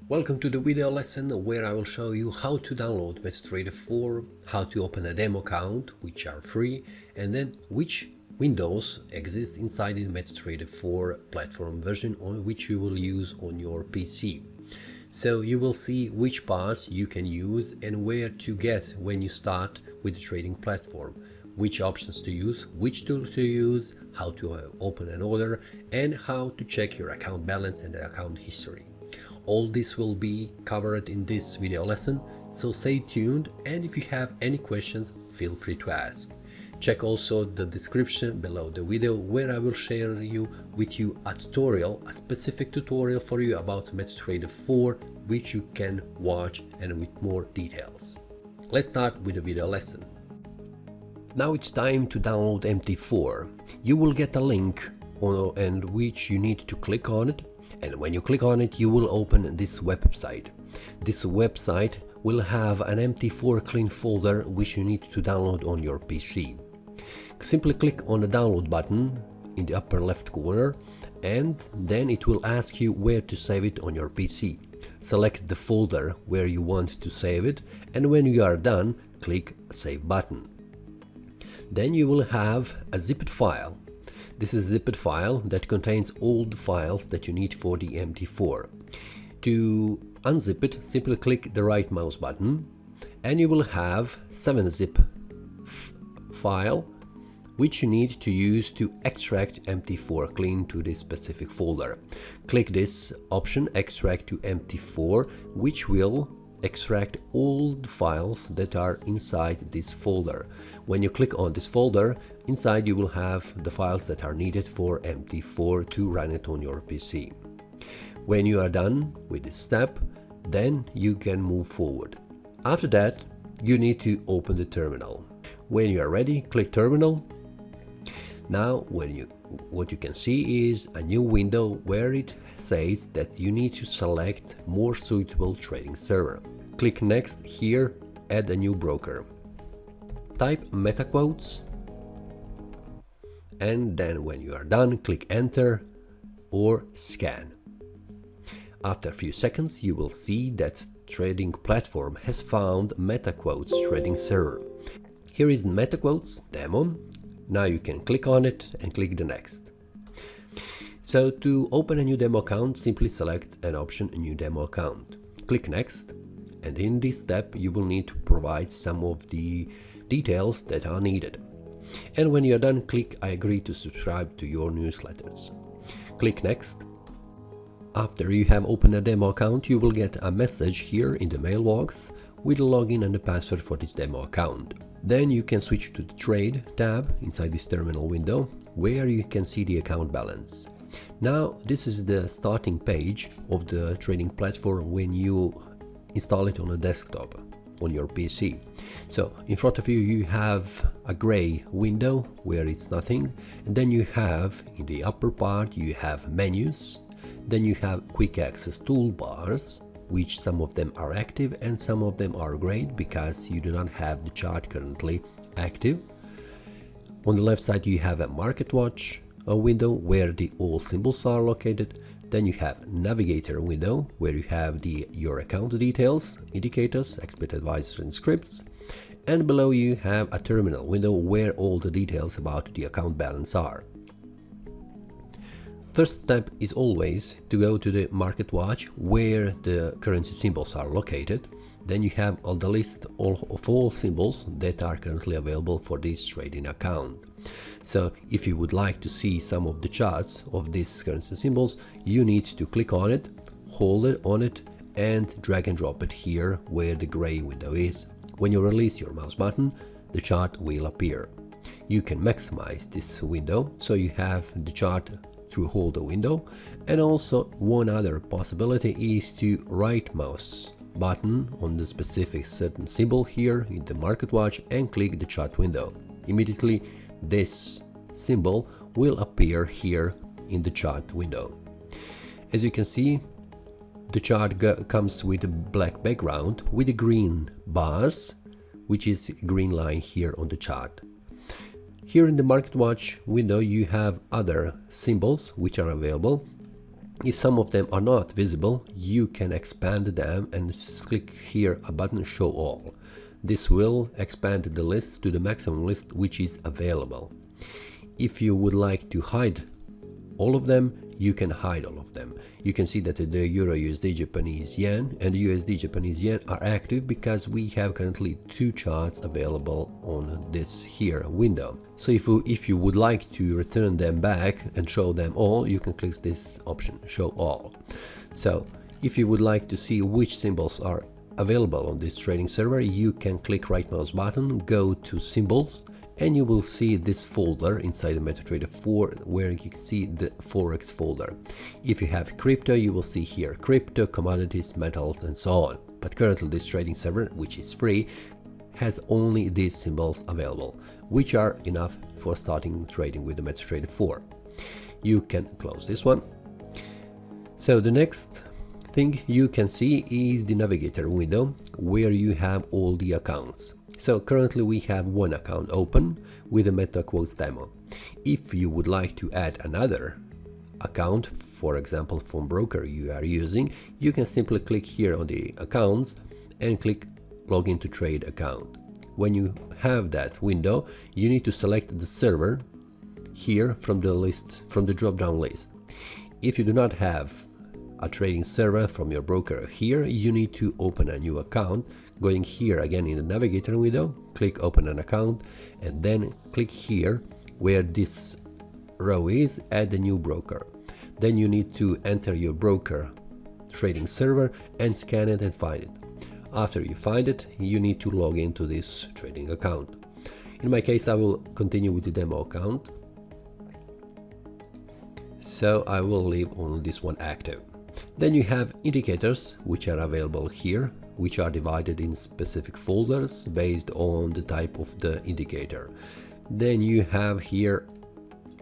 Welcome to the video lesson where I will show you how to download MetaTrader 4, how to open a demo account, which are free, and then which windows exist inside the MetaTrader 4 platform version on which you will use on your PC. So you will see which paths you can use and where to get when you start with the trading platform, which options to use, which tool to use, how to open an order, and how to check your account balance and the account history. All this will be covered in this video lesson, so stay tuned, and if you have any questions, feel free to ask. Check also the description below the video where I will share with you a tutorial, a specific tutorial for you about MetaTrader 4, which you can watch and with more details. Let's start with the video lesson. Now it's time to download MT4. You will get a link and which you need to click on it. And when you click on it, you will open this website. This website will have an MT4 clean folder which you need to download on your PC. Simply click on the download button in the upper left corner, and then it will ask you where to save it on your PC. Select the folder where you want to save it, and when you are done, click Save button. Then you will have a zipped file. This is a zipped file that contains all the files that you need for the MT4. To unzip it, simply click the right mouse button and you will have 7-zip file which you need to use to extract MT4 clean to this specific folder. Click this option, Extract to MT4, which will extract all the files that are inside this folder. When you click on this folder, inside you will have the files that are needed for MT4 to run it on your PC. When you are done with this step, then you can move forward. After that, you need to open the terminal. When you are ready, click Terminal. Now what you can see is a new window where it says that you need to select more suitable trading server. Click Next here, add a new broker. Type MetaQuotes, and then when you are done, click Enter or Scan. After a few seconds, you will see that trading platform has found MetaQuotes trading server. Here is MetaQuotes demo. Now you can click on it and click the Next. So to open a new demo account, simply select an option, a new demo account. Click Next, and in this step you will need to provide some of the details that are needed. And when you are done, click I agree to subscribe to your newsletters. Click Next. After you have opened a demo account, you will get a message here in the mailbox with the login and the password for this demo account. Then you can switch to the Trade tab inside this terminal window where you can see the account balance. Now this is the starting page of the trading platform when you install it on a desktop on your PC. So in front of you you have a gray window where it's nothing, and then you have in the upper part you have menus, then you have quick access toolbars, which some of them are active and some of them are gray because you do not have the chart currently active. On the left side you have a market watch window where the all symbols are located. Then you have Navigator Window where you have your account details, indicators, expert advisors and scripts, and below you have a terminal window where all the details about the account balance are. First step is always to go to the market watch where the currency symbols are located. Then you have the list of all symbols that are currently available for this trading account. So if you would like to see some of the charts of these currency symbols, you need to click on it, hold it on it, and drag and drop it here where the gray window is. When you release your mouse button, the chart will appear. You can maximize this window so you have the chart through hold the window, and also one other possibility is to right mouse button on the specific certain symbol here in the market watch and click the chart window. Immediately this symbol will appear here in the chart window. As you can see, the chart comes with a black background with the green bars, which is a green line here on the chart. Here in the Market Watch window you have other symbols which are available. If some of them are not visible, you can expand them and click here a button Show All. This will expand the list to the maximum list which is available. If you would like to hide all of them, you can hide all of them. You can see that the Euro USD Japanese Yen and the USD Japanese Yen are active because we have currently two charts available on this here window. So if you would like to return them back and show them all, you can click this option, Show All. So if you would like to see which symbols are available on this trading server, you can click right mouse button, go to Symbols, and you will see this folder inside the MetaTrader 4 where you can see the Forex folder. If you have crypto, you will see here crypto, commodities, metals, and so on. But currently this trading server, which is free, has only these symbols available, which are enough for starting trading with the MetaTrader 4. You can close this one. So the next thing you can see is the Navigator window where you have all the accounts. So currently we have one account open with a MetaQuotes demo. If you would like to add another account, for example from broker you are using, you can simply click here on the accounts and click Login to Trade account. When you have that window, you need to select the server here from the list, from the drop-down list. If you do not have a trading server from your broker here, you need to open a new account. Going here again in the Navigator window, click Open an account, and then click here where this row is, Add a new broker. Then you need to enter your broker trading server and scan it and find it. After you find it, you need to log into this trading account. In my case, I will continue with the demo account. So I will leave only this one active. Then you have indicators which are available here, which are divided in specific folders based on the type of the indicator. Then you have here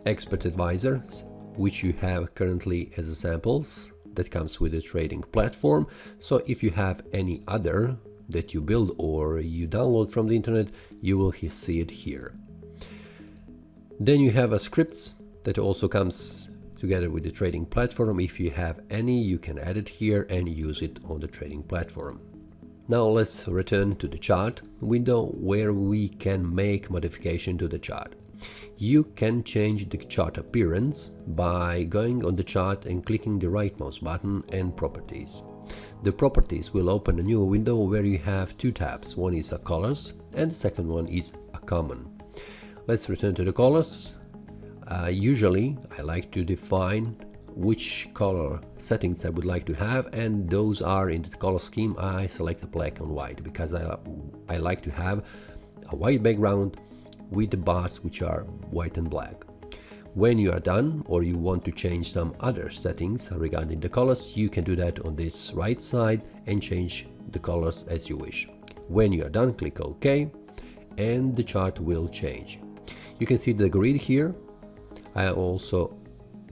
expert advisors, which you have currently as samples that comes with the trading platform. So if you have any other that you build or you download from the internet, you will see it here. Then you have a scripts that also comes together with the trading platform. If you have any, you can add it here and use it on the trading platform. Now let's return to the chart window where we can make modification to the chart. You can change the chart appearance by going on the chart and clicking the right mouse button and properties. The properties will open a new window where you have two tabs. One is a colors and the second one is a common. Let's return to the colors. Usually I like to define which color settings I would like to have, and those are in this color scheme. I select black and white because I like to have a white background with the bars which are white and black. When you are done or you want to change some other settings regarding the colors, you can do that on this right side and change the colors as you wish. When you are done, click OK and the chart will change. You can see the grid here. I also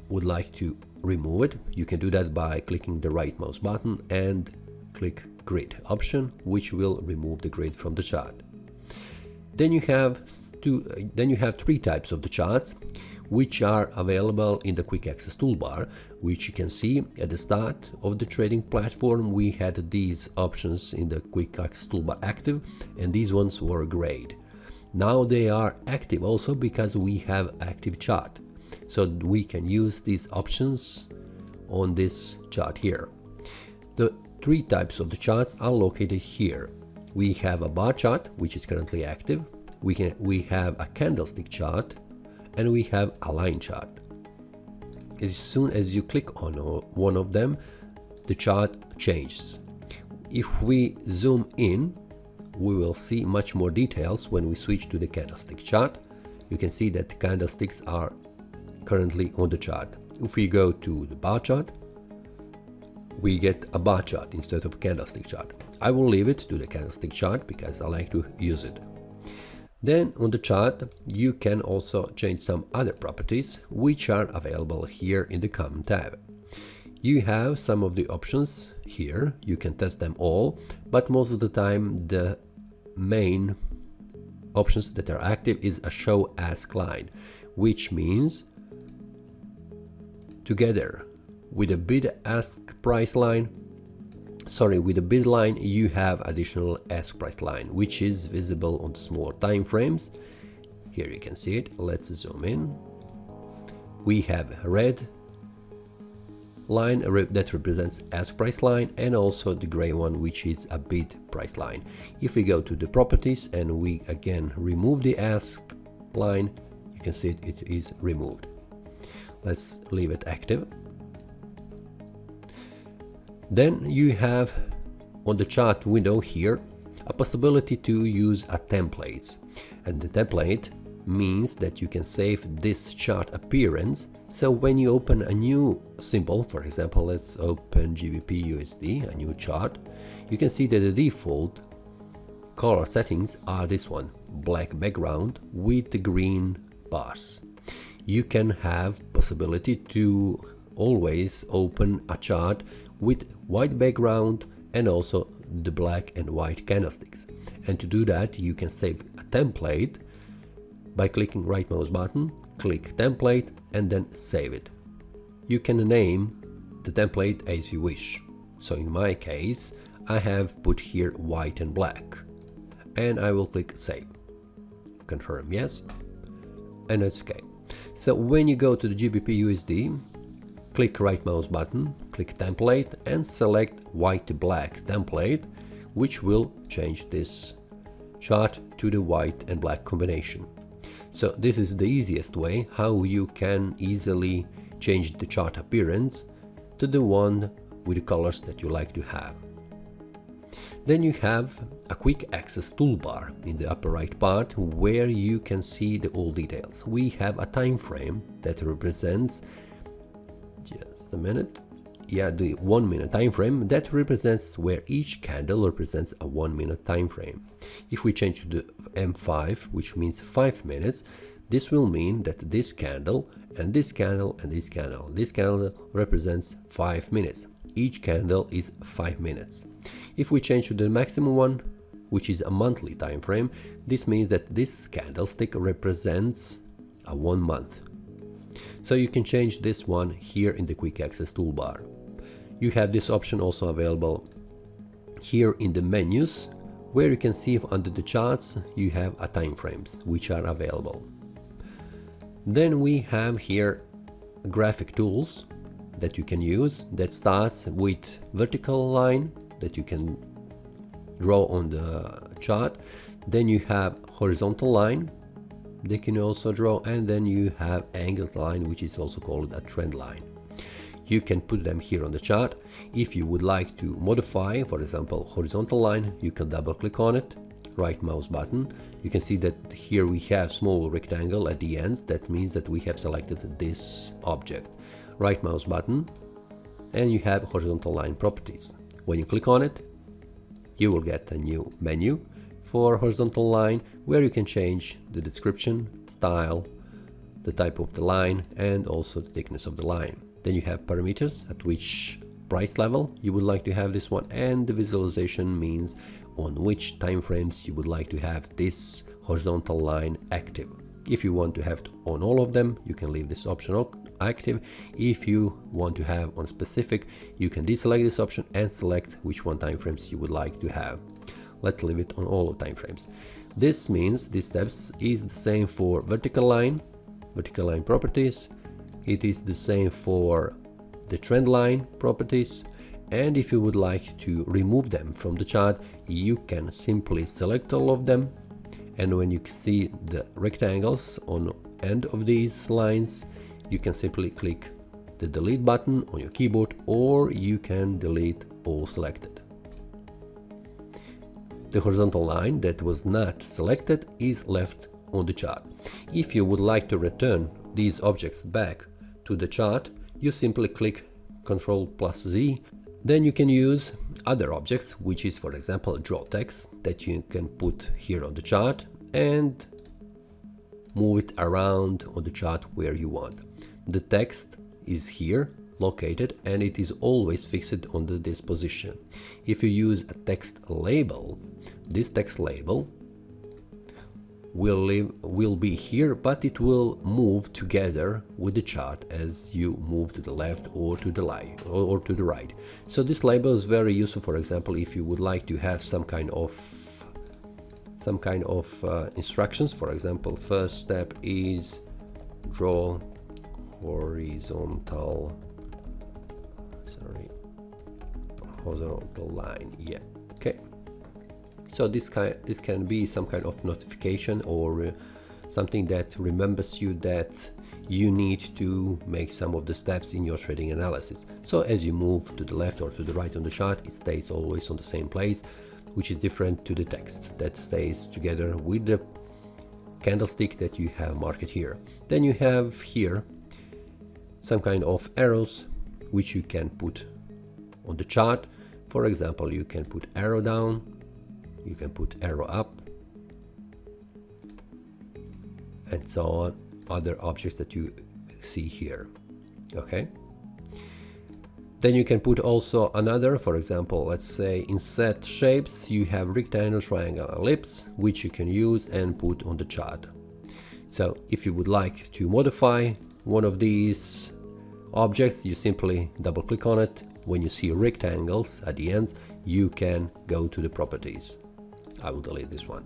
would like to remove it. You can do that by clicking the right mouse button and click grid option, which will remove the grid from the chart. Then you have three types of the charts which are available in the quick access toolbar, which you can see at the start of the trading platform. We had these options in the quick access toolbar active, and these ones were grayed. Now they are active also because we have active chart. So we can use these options on this chart here. The three types of the charts are located here. We have a bar chart, which is currently active. We have a candlestick chart, and we have a line chart. As soon as you click on one of them, the chart changes. If we zoom in, we will see much more details when we switch to the candlestick chart. You can see that the candlesticks are currently on the chart. If we go to the bar chart, we get a bar chart instead of a candlestick chart. I will leave it to the candlestick chart because I like to use it. Then on the chart, you can also change some other properties which are available here in the Common tab. You have some of the options here. You can test them all, but most of the time the main options that are active is a show ask line, which means together with a bid ask price line, with the bid line, you have additional ask price line, which is visible on smaller time frames. Here you can see it. Let's zoom in. We have a red line that represents ask price line, and also the gray one, which is a bid price line. If we go to the properties and we again remove the ask line, you can see it is removed. Let's leave it active. Then you have on the chart window here a possibility to use a template, and the template means that you can save this chart appearance. So when you open a new symbol, for example, let's open GBP USD, a new chart, you can see that the default color settings are this one, black background with the green bars. You can have possibility to always open a chart with white background and also the black and white candlesticks. And to do that, you can save a template by clicking right mouse button, click template, and then save it. You can name the template as you wish. So in my case, I have put here white and black, and I will click save. Confirm yes, and it's okay. So when you go to the GBP USD, click right mouse button, click template, and select white black template, which will change this chart to the white and black combination. So this is the easiest way how you can easily change the chart appearance to the one with the colors that you like to have. Then you have a quick access toolbar in the upper right part where you can see all details. We have a time frame that represents, just a minute, the 1 minute time frame that represents where each candle represents a 1 minute time frame. If we change to the M5, which means 5 minutes, this will mean that this candle and this candle and this candle represents 5 minutes. Each candle is 5 minutes. If we change to the maximum one, which is a monthly time frame, this means that this candlestick represents a 1 month. So you can change this one here in the quick access toolbar. You have this option also available here in the menus, where you can see if under the charts you have a time frames which are available. Then we have here graphic tools that you can use, that starts with vertical line that you can draw on the chart. Then you have horizontal line they can also draw, and then you have angled line, which is also called a trend line. You can put them here on the chart. If you would like to modify, for example, horizontal line, you can double click on it, right mouse button. You can see that here we have small rectangle at the ends. That means that we have selected this object. Right mouse button, and you have horizontal line properties. When you click on it, you will get a new menu for horizontal line, where you can change the description, style, the type of the line, and also the thickness of the line. Then you have parameters, at which price level you would like to have this one, and the visualization means on which time frames you would like to have this horizontal line active. If you want to have it on all of them, you can leave this option active. If you want to have on specific, you can deselect this option and select which one time frames you would like to have. Let's leave it on all time frames. This means these steps is the same for vertical line properties. It is the same for the trend line properties, and if you would like to remove them from the chart, you can simply select all of them, and when you see the rectangles on end of these lines, you can simply click the delete button on your keyboard, or you can delete all selected. The horizontal line that was not selected is left on the chart. If you would like to return these objects back to the chart, you simply click Ctrl+Z. Then you can use other objects, which is, for example, draw text that you can put here on the chart and move it around on the chart where you want. The text is here located, and it is always fixed on this position. If you use a text label, this text label will be here, but it will move together with the chart as you move to the left or to the right. So this label is very useful, for example, if you would like to have some kind of instructions. For example, first step is draw horizontal line. Yeah, okay. So this can be some kind of notification or something that remembers you that you need to make some of the steps in your trading analysis. So as you move to the left or to the right on the chart, it stays always on the same place, which is different to the text that stays together with the candlestick that you have marked here. Then you have here some kind of arrows which you can put on the chart. For example, you can put arrow down, you can put arrow up, and so on, other objects that you see here. Okay. Then you can put also another, for example, let's say in set shapes, you have rectangle, triangle, ellipse, which you can use and put on the chart. So if you would like to modify one of these objects, you simply double click on it. When you see rectangles at the end, you can go to the properties. I will delete this one.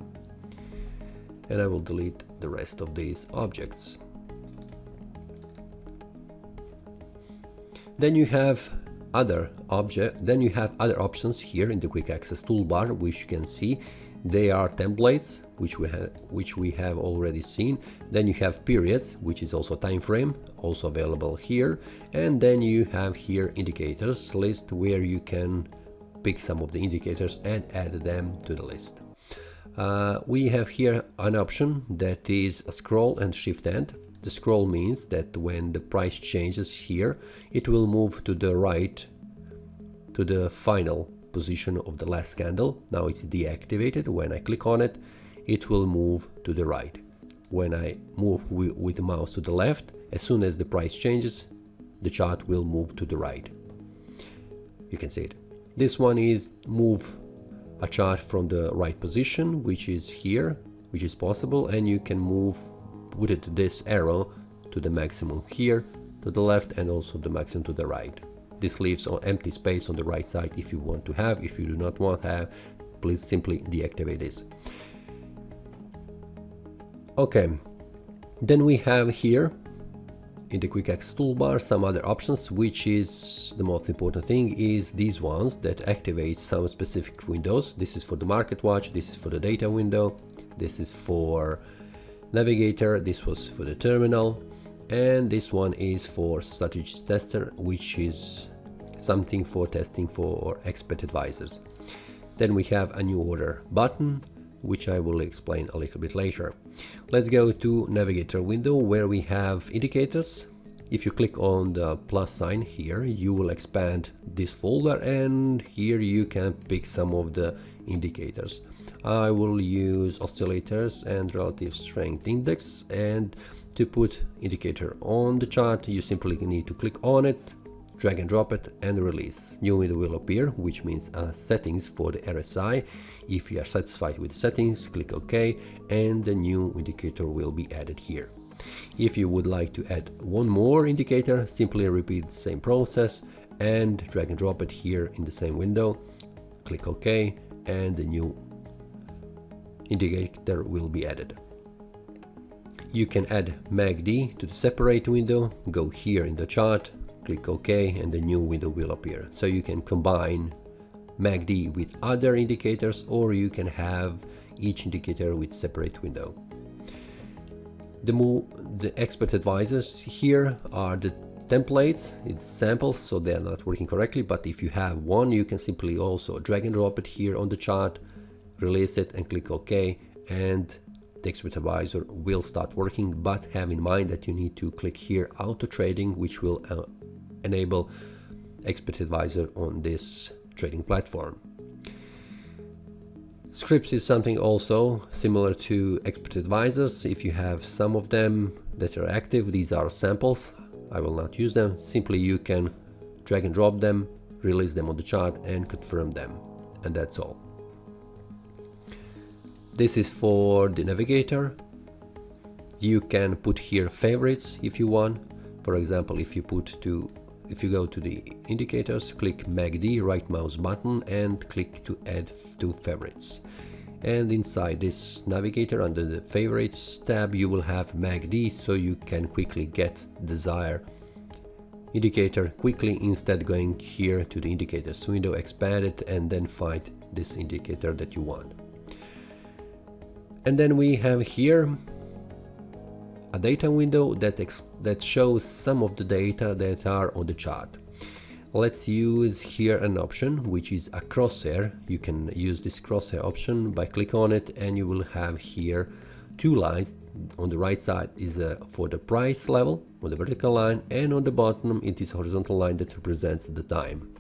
And I will delete the rest of these objects. Then you have other options here in the quick access toolbar, which you can see. They are templates, which we have already seen. Then you have periods, which is also time frame, also available here. And then you have here indicators list, where you can pick some of the indicators and add them to the list. We have here an option that is a scroll and shift end. The scroll means that when the price changes here, it will move to the right to the final position of the last candle. Now it's deactivated. When I click on it, it will move to the right. When I move with the mouse to the left, as soon as the price changes, the chart will move to the right. You can see it. This one is move a chart from the right position, which is here, which is possible, and you can put it this arrow to the maximum here to the left and also the maximum to the right. This leaves an empty space on the right side if you want to have. If you do not want to have, please simply deactivate this. Okay, then we have here in the quick access toolbar some other options, which is the most important thing is these ones that activate some specific windows. This is for the market watch, this is for the data window, this is for Navigator, this was for the terminal, and this one is for strategy tester, which is something for testing for expert advisors. Then we have a new order button, which I will explain a little bit later. Let's go to Navigator window, where we have indicators. If you click on the plus sign here, you will expand this folder, and here you can pick some of the indicators. I will use oscillators and relative strength index, and to put indicator on the chart, you simply need to click on it, drag and drop it, and release. New window will appear, which means settings for the RSI. If you are satisfied with the settings, click OK, and the new indicator will be added here. If you would like to add one more indicator, simply repeat the same process and drag and drop it here in the same window. Click OK, and the new indicator will be added. You can add MACD to the separate window. Go here in the chart, click OK, and the new window will appear. So you can combine MACD with other indicators, or you can have each indicator with separate window. The expert advisors here are the templates, it's samples, so they are not working correctly, but if you have one, you can simply also drag and drop it here on the chart, release it and click OK, and the expert advisor will start working. But have in mind that you need to click here auto trading, which will enable expert advisor on this trading platform. Scripts is something also similar to expert advisors. If you have some of them that are active, these are samples, I will not use them. Simply you can drag and drop them, release them on the chart and confirm them, and that's all. This is for the Navigator. You can put here favorites if you want. For example, if you go to the indicators, click MACD, right mouse button, and click to add to favorites. And inside this navigator, under the favorites tab, you will have MACD, so you can quickly get desired indicator quickly, instead going here to the indicators window, expand it, and then find this indicator that you want. And then we have here a data window that shows some of the data that are on the chart. Let's use here an option which is a crosshair. You can use this crosshair option by click on it, and you will have here two lines. On the right side is for the price level on the vertical line, and on the bottom it is a horizontal line that represents the time.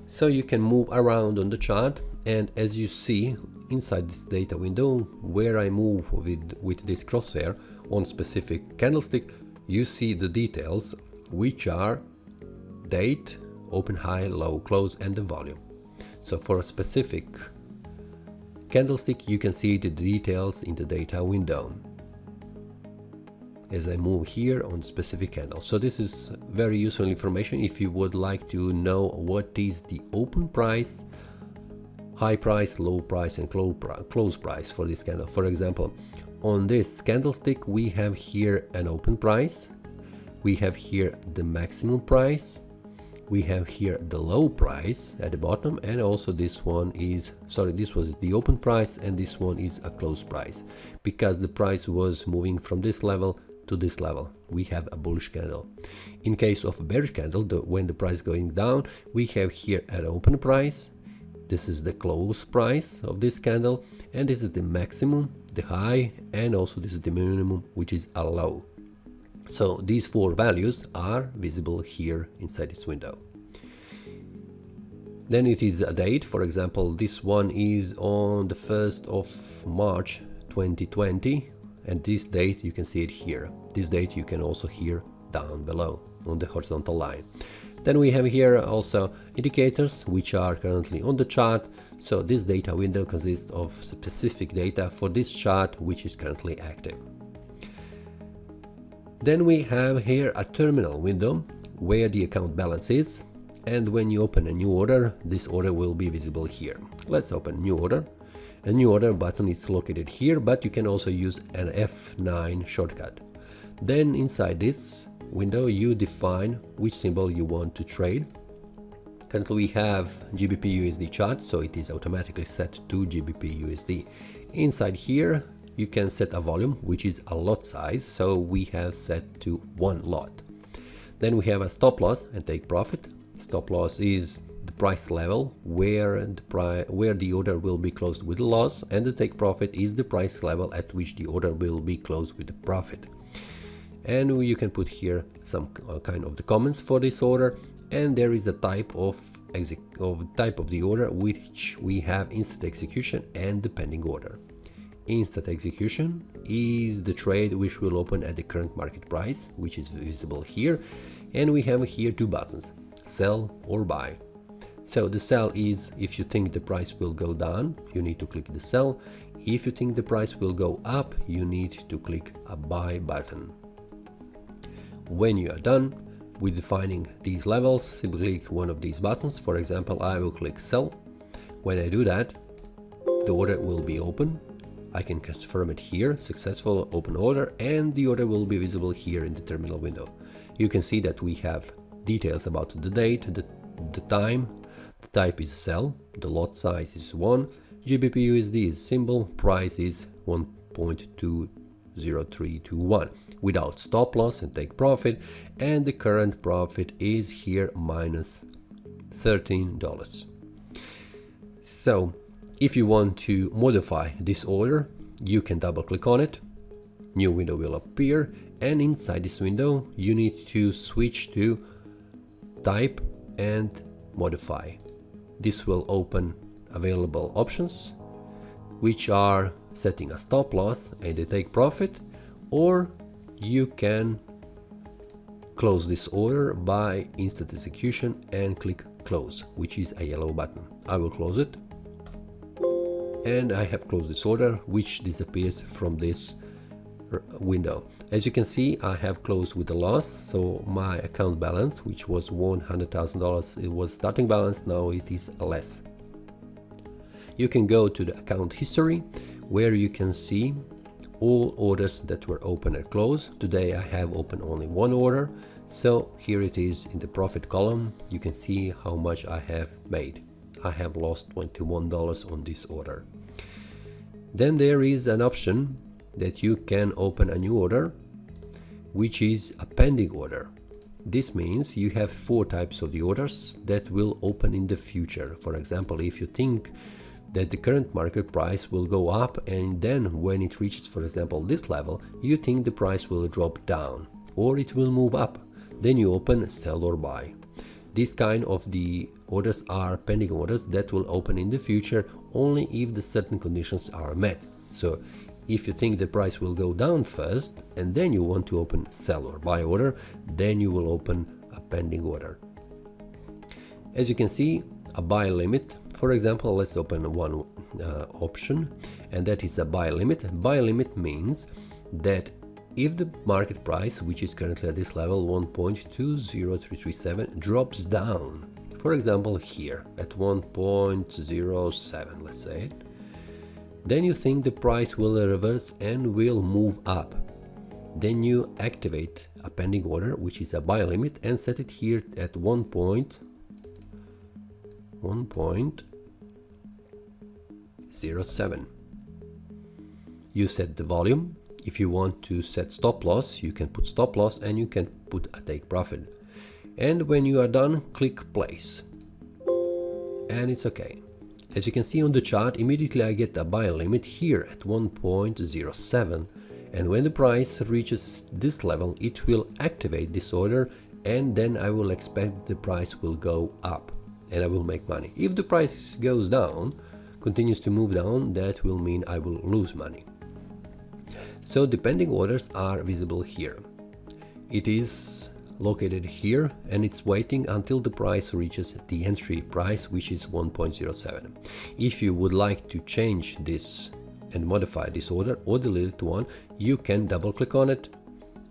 So you can move around on the chart, and as you see inside this data window, where I move with this crosshair on specific candlestick, you see the details, which are date, open, high, low, close, and the volume. So for a specific candlestick, you can see the details in the data window as I move here on specific candle. So this is very useful information if you would like to know what is the open price, high price, low price, and close price for this candle. For example, on this candlestick we have here an open price, we have here the maximum price, we have here the low price at the bottom, and also this one is, this was the open price, and this one is a close price, because the price was moving from this level to this level. We have a bullish candle. In case of a bearish candle, when the price going down, we have here an open price, this is the close price of this candle, and this is the maximum, the high, and also this is the minimum, which is a low. So these four values are visible here inside this window. Then it is a date. For example, this one is on the 1st of March 2020, and this date you can see it here. This date you can also hear down below on the horizontal line. Then we have here also indicators which are currently on the chart. So this data window consists of specific data for this chart which is currently active. Then we have here a terminal window where the account balance is, and when you open a new order, this order will be visible here. Let's open new order. A new order button is located here, but you can also use an F9 shortcut. Then inside this window you define which symbol you want to trade. Currently we have GBP USD chart, so it is automatically set to GBP USD. Inside here you can set a volume, which is a lot size, so we have set to 1 lot. Then we have a stop loss and take profit. Stop loss is the price level where the order will be closed with a loss, and the take profit is the price level at which the order will be closed with a profit. And you can put here some kind of the comments for this order, and there is a type of the order which we have instant execution and the pending order. Instant execution is the trade which will open at the current market price, which is visible here, and we have here two buttons, sell or buy. So the sell is if you think the price will go down, you need to click the sell. If you think the price will go up, you need to click a buy button. When you are done with defining these levels, simply click one of these buttons. For example, I will click sell. When I do that, the order will be open. I can confirm it here, successful open order, and the order will be visible here in the terminal window. You can see that we have details about the date, the time, the type is sell, the lot size is 1, GBP USD is symbol, price is 1.20321 without stop loss and take profit, and the current profit is here minus $13. So if you want to modify this order, you can double click on it, new window will appear, and inside this window you need to switch to type and modify. This will open available options, which are setting a stop loss and a take profit, or you can close this order by instant execution and click close, which is a yellow button. I will close it, and I have closed this order, which disappears from this window. As you can see, I have closed with a loss, so my account balance, which was $100,000, it was starting balance, now it is less. You can go to the account history, where you can see all orders that were open and closed. Today I have opened only one order, so here it is in the profit column. You can see how much I have made. I have lost $21 on this order. Then there is an option that you can open a new order, which is a pending order. This means you have 4 types of the orders that will open in the future. For example, if you think that the current market price will go up, and then when it reaches, for example, this level, you think the price will drop down or it will move up, then you open sell or buy. This kind of the orders are pending orders that will open in the future only if the certain conditions are met. So if you think the price will go down first and then you want to open sell or buy order, then you will open a pending order. As you can see, a buy limit. For example, let's open one option, and that is a buy limit. Buy limit means that if the market price, which is currently at this level 1.20337, drops down, for example here at 1.07, let's say, then you think the price will reverse and will move up. Then you activate a pending order, which is a buy limit, and set it here at 1.07. You set the volume. If you want to set stop loss, you can put stop loss and you can put a take profit. And when you are done, click place. And it's okay. As you can see on the chart, immediately I get a buy limit here at 1.07. And when the price reaches this level, it will activate this order, and then I will expect the price will go up and I will make money. If the price goes down, continues to move down, that will mean I will lose money. So the pending orders are visible here. It is located here and it's waiting until the price reaches the entry price, which is 1.07. If you would like to change this and modify this order or delete one, you can double click on it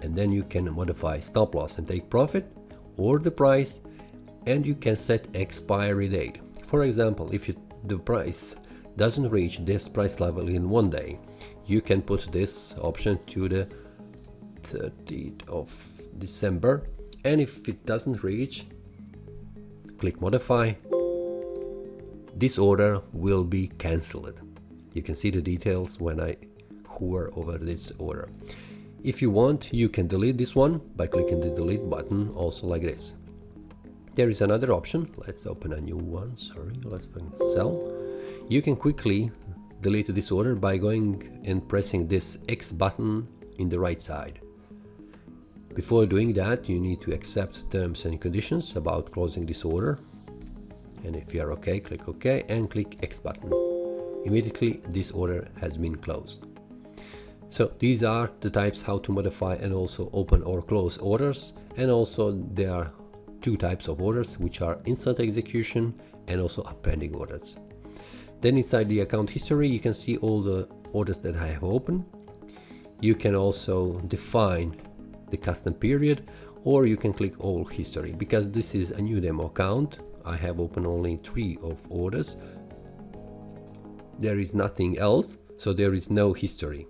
and then you can modify stop loss and take profit or the price, and you can set expiry date. For example, if the price doesn't reach this price level in one day, you can put this option to the 30th of December, and if it doesn't reach, click modify. This order will be cancelled. You can see the details when I hover over this order. If you want, you can delete this one by clicking the delete button, also like this. There is another option. Let's open a new one. Sorry, let's sell. You can quickly delete this order by going and pressing this X button in the right side. Before doing that, you need to accept terms and conditions about closing this order. And if you are okay, click OK and click X button. Immediately this order has been closed. So these are the types how to modify and also open or close orders. And also there are 2 types of orders, which are instant execution and also pending orders. Then inside the account history, you can see all the orders that I have opened. You can also define the custom period, or you can click all history. Because this is a new demo account, I have opened only 3 of orders. There is nothing else, so there is no history.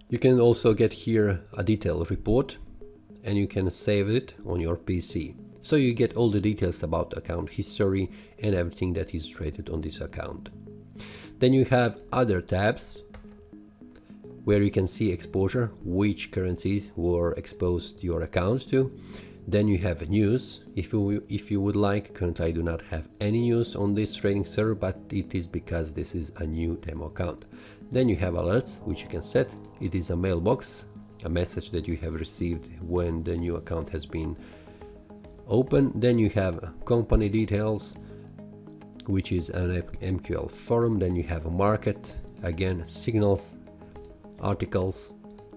You can also get here a detailed report and you can save it on your PC. So you get all the details about account history and everything that is traded on this account. Then you have other tabs where you can see exposure, which currencies were exposed your account to. Then you have news, if you would like. Currently I do not have any news on this trading server, but it is because this is a new demo account. Then you have alerts, which you can set. It is a mailbox, a message that you have received when the new account has been open. Then you have company details, which is an MQL forum. Then you have a market, again signals, articles,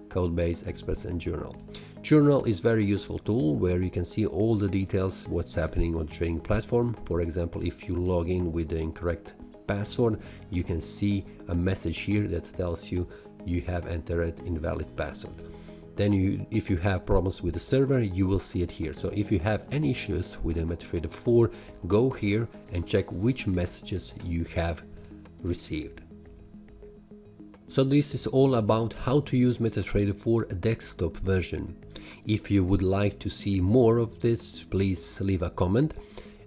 codebase, express, and journal. Journal is very useful tool where you can see all the details what's happening on the trading platform. For example, if you log in with the incorrect password, you can see a message here that tells you you have entered invalid password. Then if you have problems with the server, you will see it here. So if you have any issues with the MetaTrader 4, go here and check which messages you have received. So this is all about how to use MetaTrader 4 desktop version. If you would like to see more of this, please leave a comment.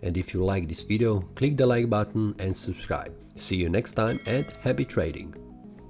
And if you like this video, click the like button and subscribe. See you next time and happy trading!